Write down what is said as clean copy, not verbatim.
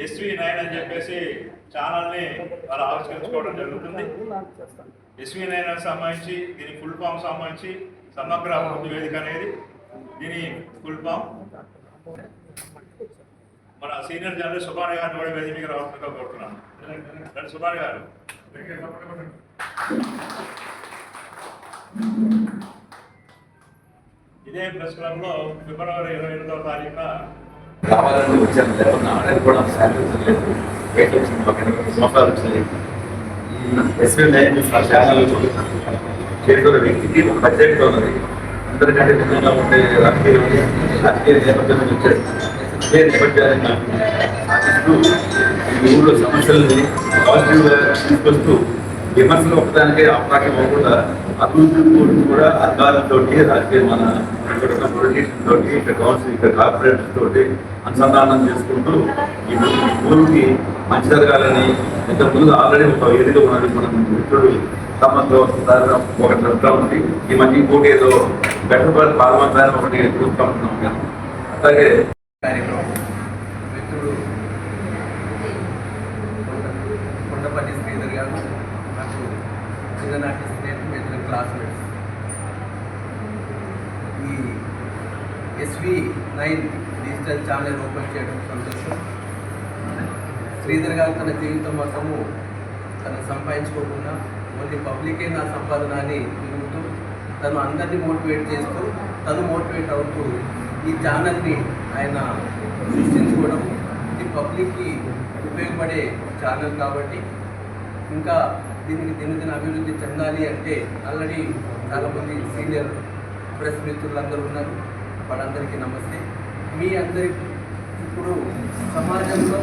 SV9 అని చెప్పేసి ఛానల్ని వాళ్ళు ఆవిష్కరించుకోవడం జరుగుతుంది. SV9 సంబంధించి దీని ఫుల్ ఫామ్ సంబంధించి సమగ్ర అభివృద్ధి వేదిక అనేది దీని ఫుల్ ఫామ్. మన సీనియర్ జర్నలిస్ట్ సుభాని గారిని కూడా వేదిక మీద రావాల్సిందిగా కోరుతున్నాను. సుభాని గారు ఇదే ప్రెస్ క్లబ్ లో ఫిబ్రవరి 28వ తారీఖున రావాలని వచ్చాను. లేకపోతే ఆడని కూడా సంవత్సరాలు వచ్చింది. ఈ SV9 ఛానల్ చేరుకున్న వ్యక్తికి ఒక బడ్జెట్ ఉన్నది. అందరికంటే భిన్నంగా ఉండే రాజకీయ నేపథ్యం వచ్చారు. ఇదే నేపథ్యాన్ని సాధిస్తూ ఈ ఊళ్ళో సమస్యల్ని పాజిటివ్గా తీసుకొస్తూ విమర్శలు ఒకదానికే అవకాశం అవ్వకుండా అభివృద్ధి కూడా అధికారులతో రాజకీయ మన ఇక్కడ పొలిటీషియన్ తోటి ఇక్కడ కౌన్సిల్ ఇక్కడ కార్పొరేటర్స్ తోటి అనుసంధానం చేసుకుంటూ ఈ ఊరికి మంచి జరగాలని ఇంతకుముందు ఆల్రెడీ ఒక వేదిక ఉన్నది. మన మిత్రుడు సంబంధం ఒక చెప్తా ఉంది. ఈ మధ్య ఇంకోటి ఏదో బెటర్ పాల్గొంటారని ఒకటి చూస్తూ ఉంటున్నాం. అలాగే కార్యక్రమం మిత్రుడు కొండపల్లి శ్రీధర్ గారు నాకు చిన్ననాటి స్నేహితులు క్లాస్మేట్స్. ఈ SV9 డిజిటల్ ఛానల్ ఓపెన్ చేయడం సంతోషం. శ్రీధర్ గారు తన జీవితం మొత్తము తను సంపాదించుకోకుండా ఓన్లీ పబ్లికే నా సంపాదన అని తిరుగుతూ తను అందరినీ మోటివేట్ చేస్తూ తను మోటివేట్ అవుతూ ఈ ఛానల్ని ఆయన సృష్టించుకోవడం ఇది పబ్లిక్కి ఉపయోగపడే ఛానల్ కాబట్టి ఇంకా దీనికి దినదిన అభివృద్ధి చెందాలి అంటే ఆల్రెడీ చాలామంది సీనియర్ ప్రెస్ మిత్రులందరూ ఉన్నారు. వాళ్ళందరికీ నమస్తే. మీ అందరికీ ఇప్పుడు సమాజంలో